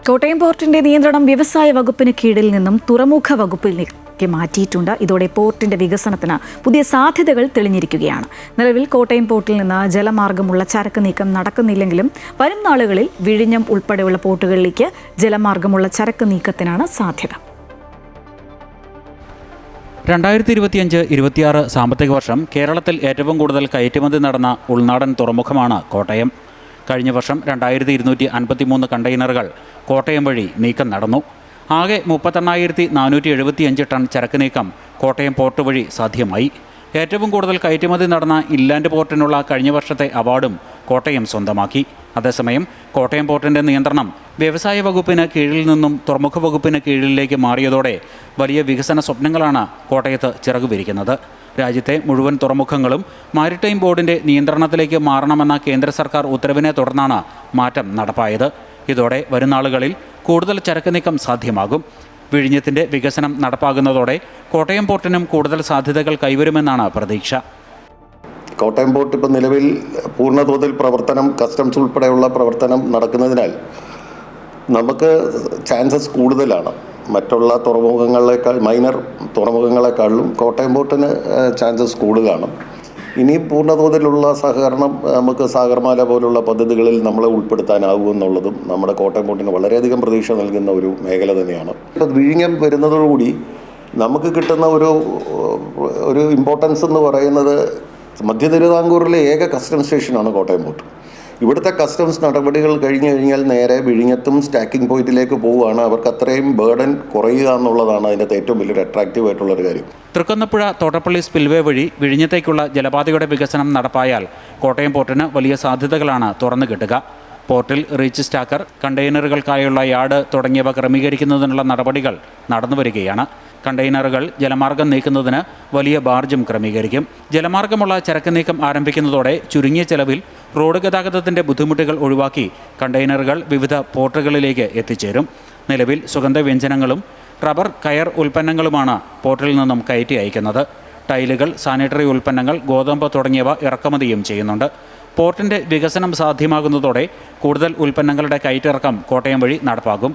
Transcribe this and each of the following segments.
കോട്ടയം പോർട്ടിന്റെ നിയന്ത്രണം വ്യവസായ വകുപ്പിന് കീഴിൽ നിന്നും തുറമുഖ വകുപ്പിലേക്ക് മാറ്റിയിട്ടുണ്ട്. ഇതോടെ പോർട്ടിന്റെ വികസനത്തിന് പുതിയ സാധ്യതകൾ തെളിഞ്ഞിരിക്കുകയാണ്. നിലവിൽ കോട്ടയം പോർട്ടിൽ നിന്ന് ജലമാർഗമുള്ള ചരക്ക് നീക്കം നടക്കുന്നില്ലെങ്കിലും വരും നാളുകളിൽ വിഴിഞ്ഞം ഉൾപ്പെടെയുള്ള പോർട്ടുകളിലേക്ക് ജലമാർഗമുള്ള ചരക്ക് നീക്കത്തിനാണ് സാധ്യത. 2025-26 സാമ്പത്തിക വർഷം കേരളത്തിൽ ഏറ്റവും കൂടുതൽ കയറ്റുമതി നടന്ന ഉൾനാടൻ തുറമുഖമാണ് കോട്ടയം. കഴിഞ്ഞ വർഷം 2253 കണ്ടെയ്നറുകൾ കോട്ടയം വഴി നീക്കം നടന്നു. ആകെ 38,475 ടൺ ചരക്ക് നീക്കം കോട്ടയം പോർട്ട് വഴി സാധ്യമായി. ഏറ്റവും കൂടുതൽ കയറ്റുമതി നടന്ന ഇൻലാൻഡ് പോർട്ടിനുള്ള കഴിഞ്ഞ വർഷത്തെ അവാർഡും കോട്ടയം സ്വന്തമാക്കി. അതേസമയം കോട്ടയം പോർട്ടിൻ്റെ നിയന്ത്രണം വ്യവസായ വകുപ്പിന് കീഴിൽ നിന്നും തുറമുഖ വകുപ്പിന് കീഴിലേക്ക് മാറിയതോടെ വലിയ വികസന സ്വപ്നങ്ങളാണ് കോട്ടയത്ത് ചിറകുവിരിക്കുന്നത്. രാജ്യത്തെ മുഴുവൻ തുറമുഖങ്ങളും മാരിടൈം ബോർഡിൻ്റെ നിയന്ത്രണത്തിലേക്ക് മാറണമെന്ന കേന്ദ്ര സർക്കാർ ഉത്തരവിനെ തുടർന്നാണ് മാറ്റം നടപ്പായത്. ഇതോടെ വരും നാളുകളിൽ കൂടുതൽ ചരക്ക് നീക്കം സാധ്യമാകും. വിഴിഞ്ഞത്തിൻ്റെ വികസനം നടപ്പാകുന്നതോടെ കോട്ടയം പോർട്ടിനും കൂടുതൽ സാധ്യതകൾ കൈവരുമെന്നാണ് പ്രതീക്ഷ. കോട്ടയം പോർട്ട് ഇപ്പോൾ നിലവിൽ പൂർണ്ണതോതിൽ പ്രവർത്തനം, കസ്റ്റംസ് ഉൾപ്പെടെയുള്ള പ്രവർത്തനം നടക്കുന്നതിനാൽ നമുക്ക് ചാൻസസ് കൂടുതലാണ്. മറ്റുള്ള തുറമുഖങ്ങളെക്കാൾ, മൈനർ തുറമുഖങ്ങളെക്കാളും കോട്ടയം പോർട്ടിന് ചാൻസസ് കൂടുതലാണ്. ഇനിയും പൂർണ്ണതോതിലുള്ള സഹകരണം നമുക്ക് സാഗർമാല പോലുള്ള പദ്ധതികളിൽ നമ്മളെ ഉൾപ്പെടുത്താനാകുമെന്നുള്ളതും നമ്മുടെ കോട്ടയം പോർട്ടിന് വളരെയധികം പ്രതീക്ഷ നൽകുന്ന ഒരു മേഖല തന്നെയാണ്. ഇപ്പോൾ വിഴിഞ്ഞം വരുന്നതോടുകൂടി നമുക്ക് കിട്ടുന്ന ഒരു ഇമ്പോർട്ടൻസ് എന്ന് പറയുന്നത് മധ്യ തിരുവിതാംകൂറിലെ ഏക കസ്റ്റംസ് സ്റ്റേഷനാണ് കോട്ടയം പോർട്ട്. ഇവിടുത്തെ കസ്റ്റംസ് നടപടികൾ കഴിഞ്ഞു കഴിഞ്ഞാൽ നേരെ വിഴിഞ്ഞത്തും സ്റ്റാക്കിംഗ് പോയിന്റിലേക്ക് പോവുകയാണ്. അവർക്ക് അത്രയും ബേർഡൻ കുറയുക എന്നുള്ളതാണ് അതിൻ്റെ ഏറ്റവും വലിയൊരു അട്രാക്റ്റീവ് ആയിട്ടുള്ളൊരു കാര്യം. തൃക്കുന്നപ്പുഴ തോട്ടപ്പള്ളി സ്പിൽവേ വഴി വിഴിഞ്ഞത്തേക്കുള്ള ജലപാതയുടെ വികസനം നടപ്പായാൽ കോട്ടയം പോർട്ടിന് വലിയ സാധ്യതകളാണ് തുറന്നു കിട്ടുക. പോർട്ടിൽ റീച്ച് സ്റ്റാക്കർ, കണ്ടെയ്നറുകൾക്കായുള്ള യാർഡ് തുടങ്ങിയവ ക്രമീകരിക്കുന്നതിനുള്ള നടപടികൾ നടന്നുവരികയാണ്. കണ്ടെയ്നറുകൾ ജലമാർഗം നീക്കുന്നതിന് വലിയ ബാർജും ക്രമീകരിക്കും. ജലമാർഗമുള്ള ചരക്ക് നീക്കം ആരംഭിക്കുന്നതോടെ ചുരുങ്ങിയ ചെലവിൽ റോഡ് ഗതാഗതത്തിൻ്റെ ബുദ്ധിമുട്ടുകൾ ഒഴിവാക്കി കണ്ടെയ്നറുകൾ വിവിധ പോർട്ടുകളിലേക്ക് എത്തിച്ചേരും. നിലവിൽ സുഗന്ധവ്യഞ്ജനങ്ങളും റബ്ബർ, കയർ ഉൽപ്പന്നങ്ങളുമാണ് പോർട്ടിൽ നിന്നും കയറ്റി അയക്കുന്നത്. ടൈലുകൾ, സാനിറ്ററി ഉൽപ്പന്നങ്ങൾ, ഗോതമ്പ് തുടങ്ങിയവ ഇറക്കുമതിയും ചെയ്യുന്നുണ്ട്. പോർട്ടിൻ്റെ വികസനം സാധ്യമാകുന്നതോടെ കൂടുതൽ ഉൽപ്പന്നങ്ങളുടെ കയറ്റിറക്കം കോട്ടയം വഴി നടപ്പാകും.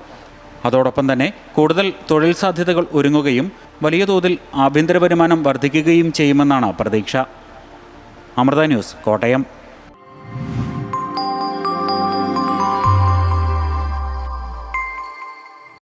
അതോടൊപ്പം തന്നെ കൂടുതൽ തൊഴിൽ സാധ്യതകൾ ഒരുങ്ങുകയും വലിയ തോതിൽ ആഭ്യന്തര വരുമാനം വർദ്ധിക്കുകയും ചെയ്യുമെന്നാണ് പ്രതീക്ഷ. അമൃത ന്യൂസ്, കോട്ടയം.